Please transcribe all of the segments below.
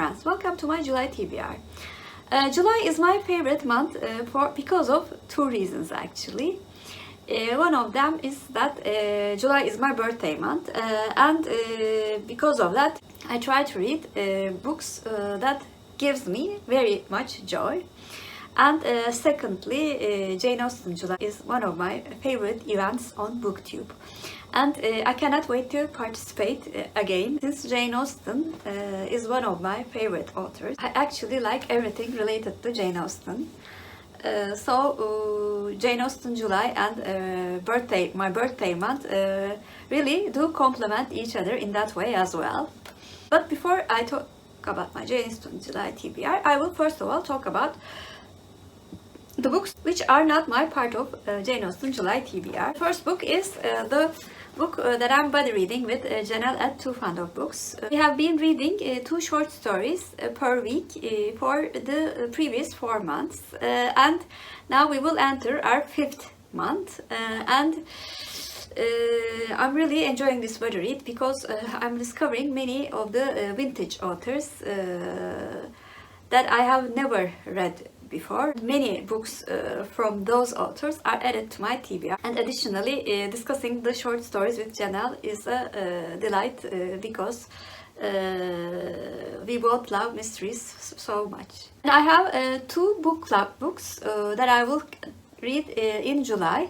friends, welcome to my July TBR. July is my favorite month because of two reasons actually. One of them is that July is my birthday month, and because of that I try to read books that gives me very much joy. And secondly, Jane Austen July is one of my favorite events on BookTube. And I cannot wait to participate again, since Jane Austen is one of my favorite authors. I actually like everything related to Jane Austen. So Jane Austen July and my birthday month really do complement each other in that way as well. But before I talk about my Jane Austen July TBR, I will first of all talk about the books which are not my part of Jane Austen July TBR. First book is the book that I'm buddy reading with Janelle at Too Fond of Books. We have been reading 2 short stories per week for the previous 4 months, and now we will enter our 5th month, and I'm really enjoying this buddy read because I'm discovering many of the vintage authors that I have never read before. Many books from those authors are added to my TBR, and additionally discussing the short stories with Janelle is a delight because we both love mysteries so much. And I have 2 book club books that I will read in July,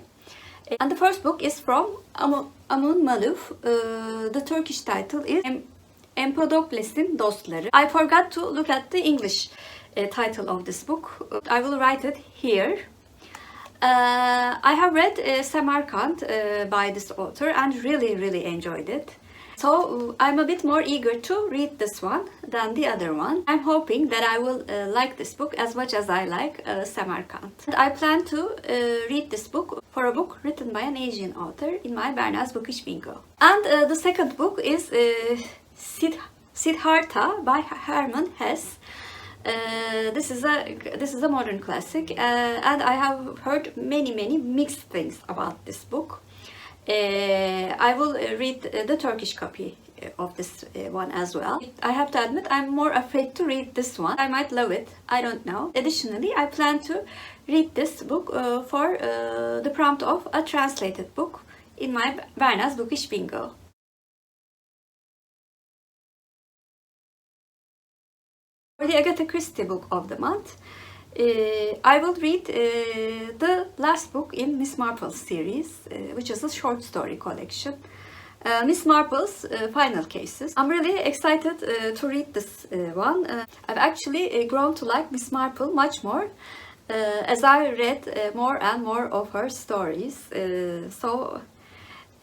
and the first book is from Aamin Maaluf. The Turkish title is Empedokles'in Dostları. I forgot to look at the English title of this book. I will write it here. I have read Samarkand by this author and really enjoyed it. So I'm a bit more eager to read this one than the other one. I'm hoping that I will like this book as much as I like Samarkand. I plan to read this book for a book written by an Asian author in my Berna's Bookish bingo. And the second book is Siddhartha by Herman Hesse. This is a modern classic, and I have heard many mixed things about this book. I will read the Turkish copy of this one as well. I have to admit I'm more afraid to read this one. I might love it, I don't know. Additionally, I plan to read this book for the prompt of a translated book in my Berna's Bookish bingo. For the Agatha Christie book of the month, I will read the last book in Miss Marple's series, which is a short story collection, Miss Marple's Final Cases. I'm really excited to read this one. I've actually grown to like Miss Marple much more as I read more and more of her stories. So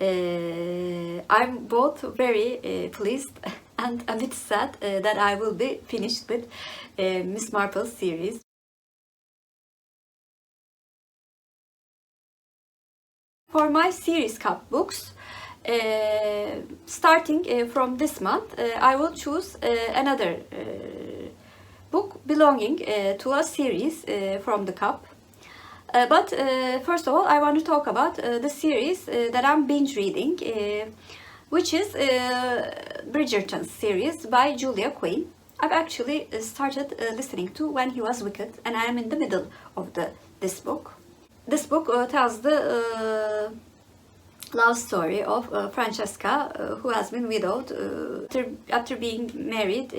I'm both very pleased and a bit sad that I will be finished with Miss Marple's series. For my series cup books, starting from this month, I will choose another book belonging to a series from the cup. But first of all, I want to talk about the series that I'm binge reading, which is Regency series by Julia Quinn. I've actually started listening to When He Was Wicked, and I am in the middle of this book. This book tells the love story of Francesca, who has been widowed after being married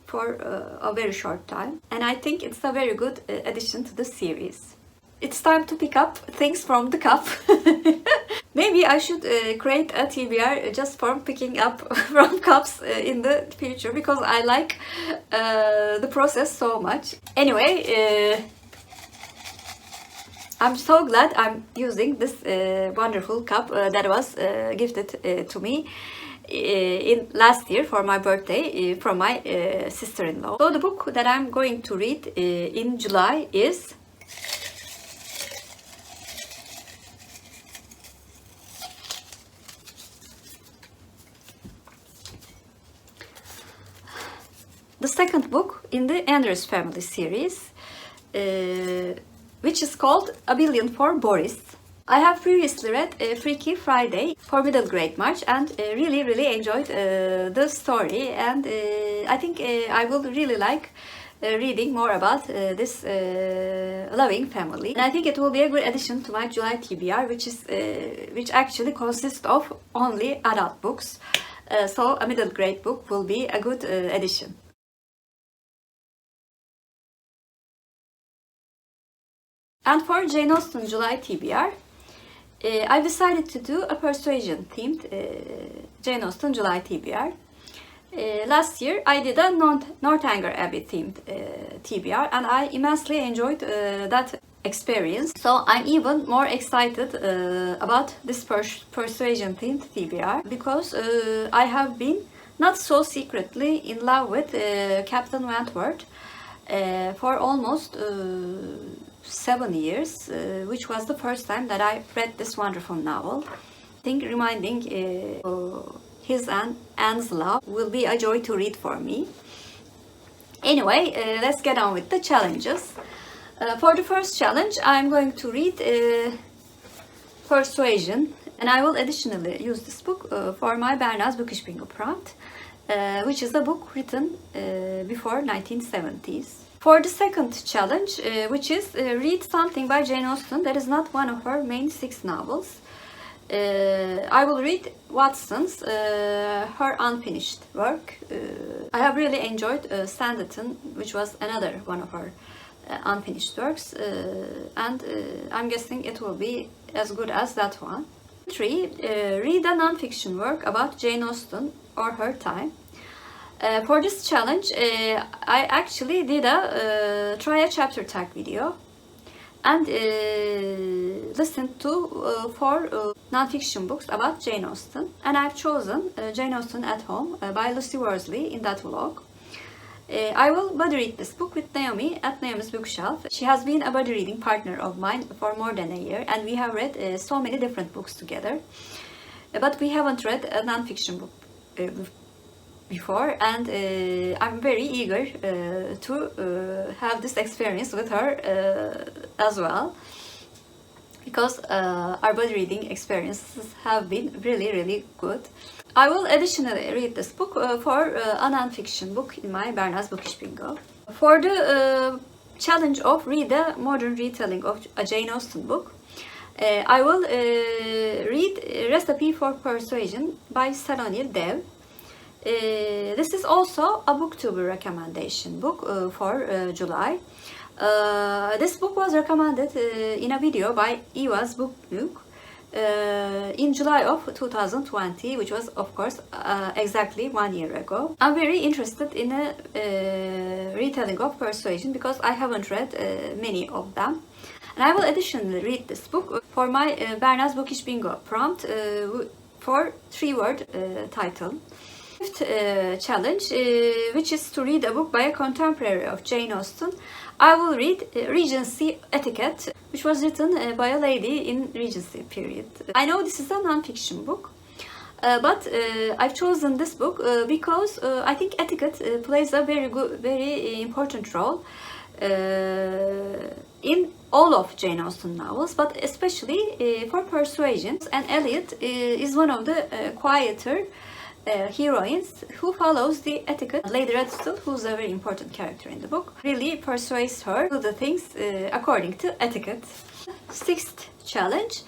for a very short time, and I think it's a very good addition to the series. It's time to pick up things from the cup. Maybe I should create a TBR just for picking up from cups in the future, because I like the process so much. Anyway, I'm so glad I'm using this wonderful cup that was gifted to me in last year for my birthday from my sister-in-law. So the book that I'm going to read in July is the second book in the Andrews Family series, which is called A Billion for Boris. I have previously read Freaky Friday for middle grade March and really enjoyed the story, and I think I will really like reading more about this loving family. And I think it will be a good addition to my July TBR, which actually consists of only adult books. So a middle grade book will be a good addition. And for Jane Austen July TBR, I decided to do a Persuasion themed Jane Austen July TBR. Last year I did a Northanger Abbey themed TBR, and I immensely enjoyed that experience. So I'm even more excited about this Persuasion themed TBR because I have been not so secretly in love with Captain Wentworth for almost 7 years, which was the first time that I read this wonderful novel. I think reminding his and Anne's love will be a joy to read for me. Anyway, let's get on with the challenges. For the first challenge, I'm going to read Persuasion, and I will additionally use this book for my Berna's Bookish Bingo prompt, which is a book written before 1970s. For the second challenge, which is read something by Jane Austen that is not one of her main 6 novels, I will read Watson's her unfinished work. I have really enjoyed Sanditon, which was another one of her unfinished works, and I'm guessing it will be as good as that one. 3. Read a non-fiction work about Jane Austen or her time. For this challenge, I actually did a try a chapter tag video and listened to 4 non-fiction books about Jane Austen, and I've chosen Jane Austen at Home by Lucy Worsley in that vlog. I will buddy read this book with Naomi at Naomi's bookshelf. She has been a buddy reading partner of mine for more than a year, and we have read so many different books together, but we haven't read a non-fiction book before, and I'm very eager to have this experience with her as well, because our buddy reading experiences have been really good. I will additionally read this book for a non-fiction book in my Berna's Bookish Bingo. For the challenge of read a modern retelling of a Jane Austen book, I will read Recipe for Persuasion by Sonali Dev. This is also a booktuber recommendation book for July. This book was recommended in a video by Eva's BookNook in July of 2020, which was of course exactly 1 year ago. I'm very interested in a retelling of Persuasion because I haven't read many of them. And I will additionally read this book for my Berna's Bookish Bingo prompt for 3-word title. Challenge, which is to read a book by a contemporary of Jane Austen. I will read Regency Etiquette, which was written by a lady in Regency period. I know this is a non-fiction book, but I've chosen this book because I think etiquette plays a very important role in all of Jane Austen novels, but especially for Persuasion. And Elliot is one of the quieter heroines who follows the etiquette. Lady Readathons, who's a very important character in the book, really persuades her to do the things according to etiquette. 6th challenge,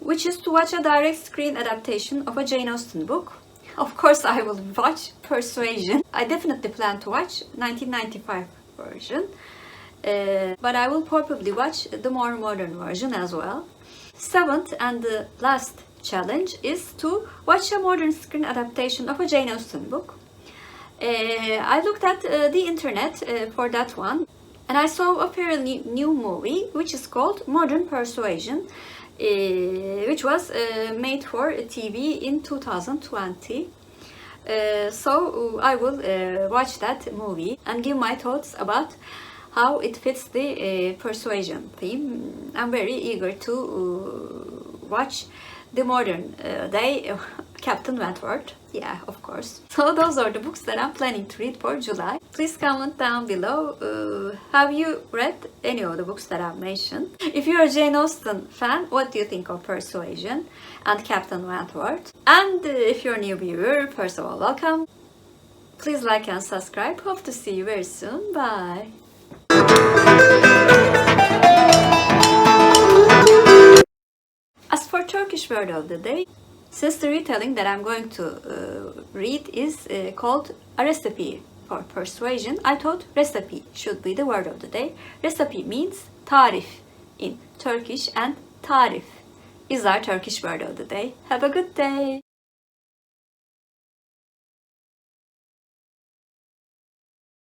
which is to watch a direct screen adaptation of a Jane Austen book. Of course I will watch Persuasion. I definitely plan to watch 1995 version, but I will probably watch the more modern version as well. 7th and the last challenge is to watch a modern screen adaptation of a Jane Austen book. I looked at the internet for that one, and I saw a fairly new movie which is called Modern Persuasion, which was made for TV in 2020. So I will watch that movie and give my thoughts about how it fits the persuasion theme. I'm very eager to watch the modern day Captain Wentworth. Yeah, of course. So those are the books that I'm planning to read for July. Please comment down below. Have you read any of the books that I've mentioned? If you're a Jane Austen fan, what do you think of Persuasion and Captain Wentworth? And if you're a new viewer, first of all, welcome. Please like and subscribe. Hope to see you very soon. Bye. As for Turkish word of the day, since the retelling that I'm going to read is called A Recipe for Persuasion, I thought recipe should be the word of the day. Recipe means tarif in Turkish, and tarif is our Turkish word of the day. Have a good day.